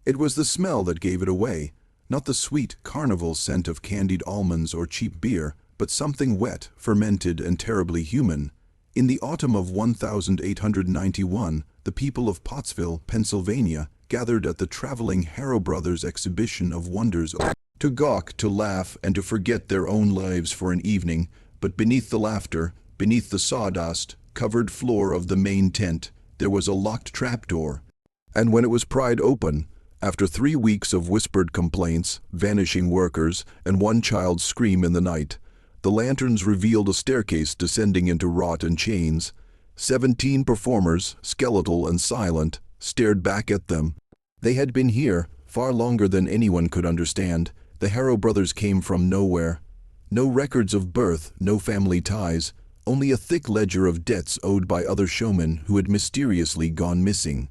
It was the smell that gave it away, not the sweet Carnival scent of candied almonds or cheap beer, but something wet, fermented, and terribly human. In the autumn of 1891, the people of Pottsville, Pennsylvania, gathered at the traveling Harrow Brothers exhibition of wonders to gawk, to laugh, and to forget their own lives for an evening. But beneath the laughter, beneath the sawdust covered floor of the main tent, there was a locked trapdoor. And when it was pried open, after 3 weeks of whispered complaints, vanishing workers, and one child's scream in the night, the lanterns revealed a staircase descending into wrought and chains. 17 performers, skeletal and silent, stared back at them. They had been here far longer than anyone could understand. The Harrow Brothers came from nowhere. No records of birth, no family ties, only a thick ledger of debts owed by other showmen who had mysteriously gone missing.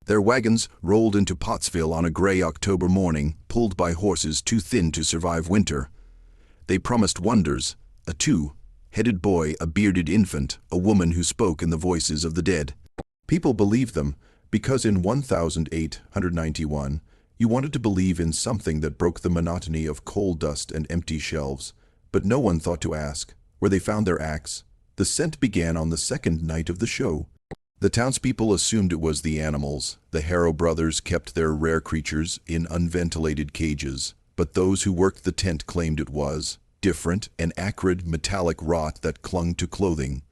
Their wagons rolled into Pottsville on a gray October morning, pulled by horses too thin to survive winter. They promised wonders: a 2-headed boy, a bearded infant, a woman who spoke in the voices of the dead. People believed them, because in 1891, you wanted to believe in something that broke the monotony of coal dust and empty shelves. But no one thought to ask where they found their acts. The scent began on the second night of the show. The townspeople assumed it was the animals. The Harrow Brothers kept their rare creatures in unventilated cages, but those who worked the tent claimed it was different, an acrid metallic rot that clung to clothing.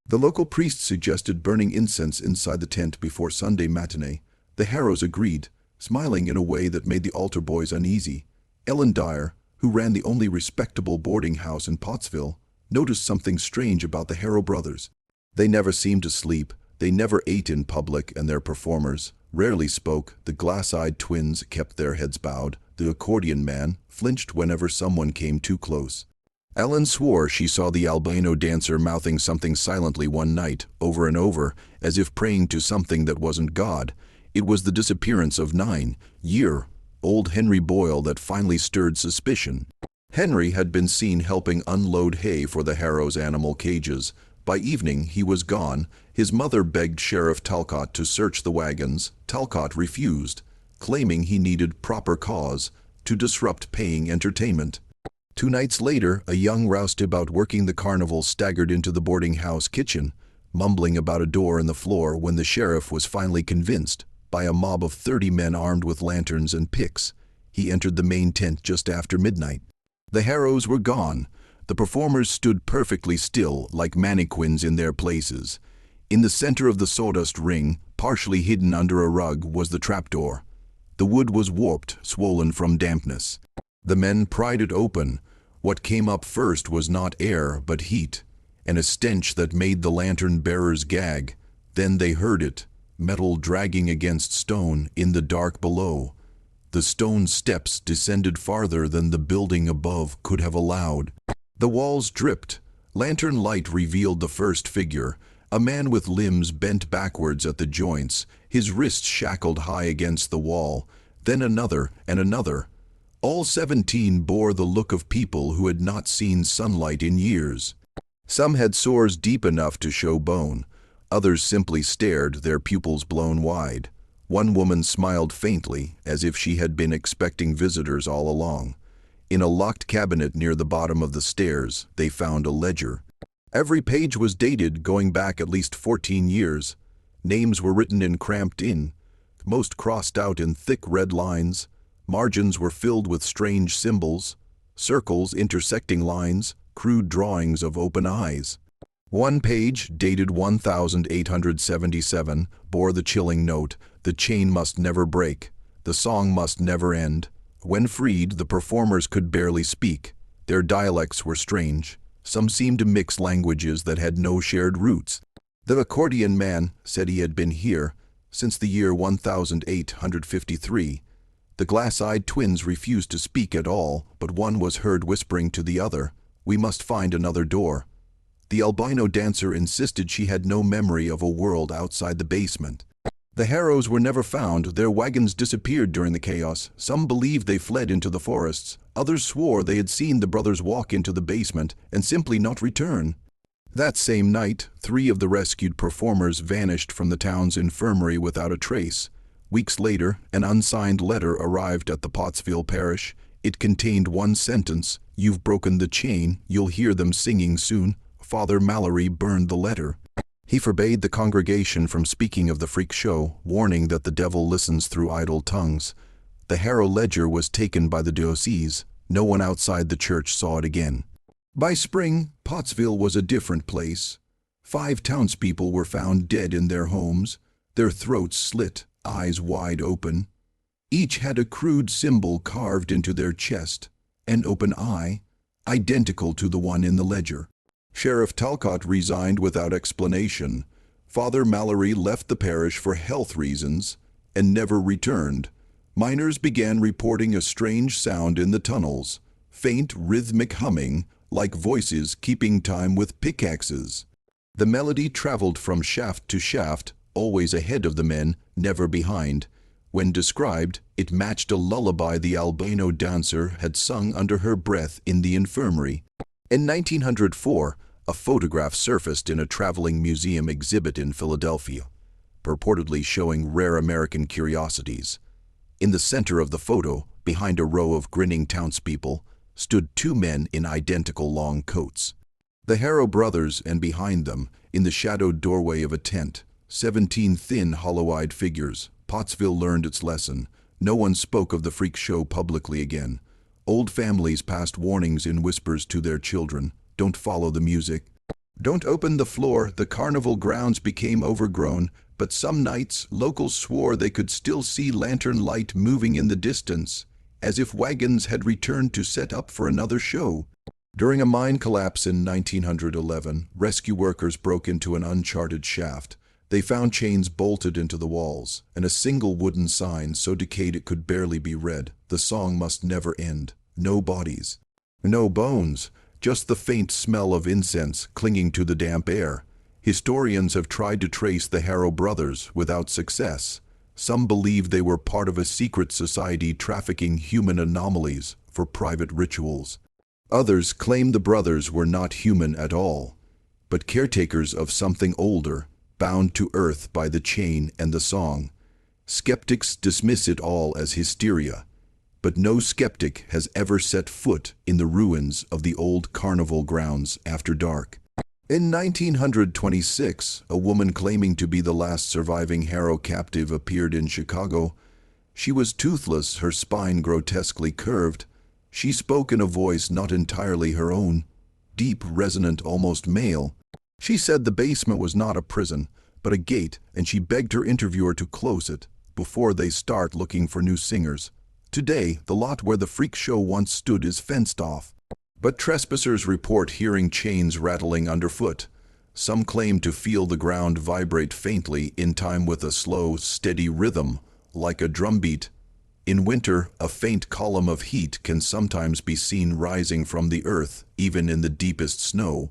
The local priest suggested burning incense inside the tent before Sunday matinee. The Harrows agreed, smiling in a way that made the altar boys uneasy. Ellen Dyer, who ran the only respectable boarding house in Pottsville, noticed something strange about the Harrow Brothers. They never seemed to sleep, they never ate in public, and their performers rarely spoke. The glass-eyed twins kept their heads bowed. The accordion man flinched whenever someone came too close. Ellen swore she saw the albino dancer mouthing something silently one night, over and over, as if praying to something that wasn't God. It was the disappearance of 9-year-old Henry Boyle that finally stirred suspicion. Henry had been seen helping unload hay for the Harrow's animal cages. By evening, he was gone. His mother begged Sheriff Talcott to search the wagons. Talcott refused, claiming he needed proper cause to disrupt paying entertainment. 2 nights later, a young roustabout working the carnival staggered into the boarding house kitchen, mumbling about a door in the floor. When the sheriff was finally convinced by a mob of 30 men armed with lanterns and picks, he entered the main tent just after midnight. The Harrows were gone. The performers stood perfectly still, like mannequins in their places. In the center of the sawdust ring, partially hidden under a rug, was the trapdoor. The wood was warped, swollen from dampness. The men pried it open. What came up first was not air, but heat, and a stench that made the lantern-bearers gag. Then they heard it, metal dragging against stone in the dark below. The stone steps descended farther than the building above could have allowed. The walls dripped. Lantern light revealed the first figure, a man with limbs bent backwards at the joints, his wrists shackled high against the wall. Then another and another. All 17 bore the look of people who had not seen sunlight in years. Some had sores deep enough to show bone. Others simply stared, their pupils blown wide. One woman smiled faintly, as if she had been expecting visitors all along. In a locked cabinet near the bottom of the stairs, they found a ledger. Every page was dated, going back at least 14 years. Names were written in cramped ink, most crossed out in thick red lines. Margins were filled with strange symbols, circles, intersecting lines, crude drawings of open eyes. One page, dated 1877, bore the chilling note: the chain must never break, the song must never end. When freed, the performers could barely speak. Their dialects were strange. Some seemed to mix languages that had no shared roots. The accordion man said he had been here since the year 1853. The glass-eyed twins refused to speak at all, but one was heard whispering to the other, "We must find another door." The albino dancer insisted she had no memory of a world outside the basement. The Harrows were never found. Their wagons disappeared during the chaos. Some believed they fled into the forests. Others swore they had seen the brothers walk into the basement and simply not return. That same night, 3 of the rescued performers vanished from the town's infirmary without a trace. Weeks later, an unsigned letter arrived at the Pottsville parish. It contained one sentence: "You've broken the chain, you'll hear them singing soon." Father Mallory burned the letter. He forbade the congregation from speaking of the freak show, warning that the devil listens through idle tongues. The Harrow ledger was taken by the diocese. No one outside the church saw it again. By spring, Pottsville was a different place. 5 townspeople were found dead in their homes, their throats slit, eyes wide open. Each had a crude symbol carved into their chest, an open eye, identical to the one in the ledger. Sheriff Talcott resigned without explanation. Father Mallory left the parish for health reasons and never returned. Miners began reporting a strange sound in the tunnels, faint rhythmic humming, like voices keeping time with pickaxes. The melody traveled from shaft to shaft, always ahead of the men, never behind. When described, it matched a lullaby the albino dancer had sung under her breath in the infirmary. In 1904, a photograph surfaced in a traveling museum exhibit in Philadelphia, purportedly showing rare American curiosities. In the center of the photo, behind a row of grinning townspeople, stood 2 men in identical long coats. The Harrow Brothers, and behind them, in the shadowed doorway of a tent, 17 thin, hollow-eyed figures. Pottsville learned its lesson. No one spoke of the freak show publicly again. Old families passed warnings in whispers to their children: don't follow the music, don't open the floor. The carnival grounds became overgrown, but some nights locals swore they could still see lantern light moving in the distance, as if wagons had returned to set up for another show. During a mine collapse in 1911, rescue workers broke into an uncharted shaft. They found chains bolted into the walls, and a single wooden sign so decayed it could barely be read: "The song must never end." No bodies, no bones, just the faint smell of incense clinging to the damp air. Historians have tried to trace the Harrow Brothers without success. Some believe they were part of a secret society trafficking human anomalies for private rituals. Others claim the brothers were not human at all, but caretakers of something older, bound to earth by the chain and the song. Skeptics dismiss it all as hysteria, but no skeptic has ever set foot in the ruins of the old carnival grounds after dark. In 1926, a woman claiming to be the last surviving Harrow captive appeared in Chicago. She was toothless, her spine grotesquely curved. She spoke in a voice not entirely her own, deep, resonant, almost male. She said the basement was not a prison, but a gate, and she begged her interviewer to close it before they start looking for new singers. Today, the lot where the freak show once stood is fenced off, but trespassers report hearing chains rattling underfoot. Some claim to feel the ground vibrate faintly in time with a slow, steady rhythm, like a drumbeat. In winter, a faint column of heat can sometimes be seen rising from the earth, even in the deepest snow.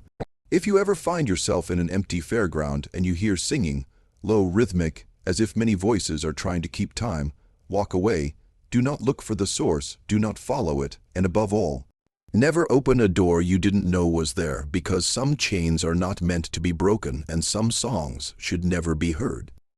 If you ever find yourself in an empty fairground and you hear singing, low, rhythmic, as if many voices are trying to keep time, walk away. Do not look for the source, do not follow it, and above all, never open a door you didn't know was there, because some chains are not meant to be broken and some songs should never be heard.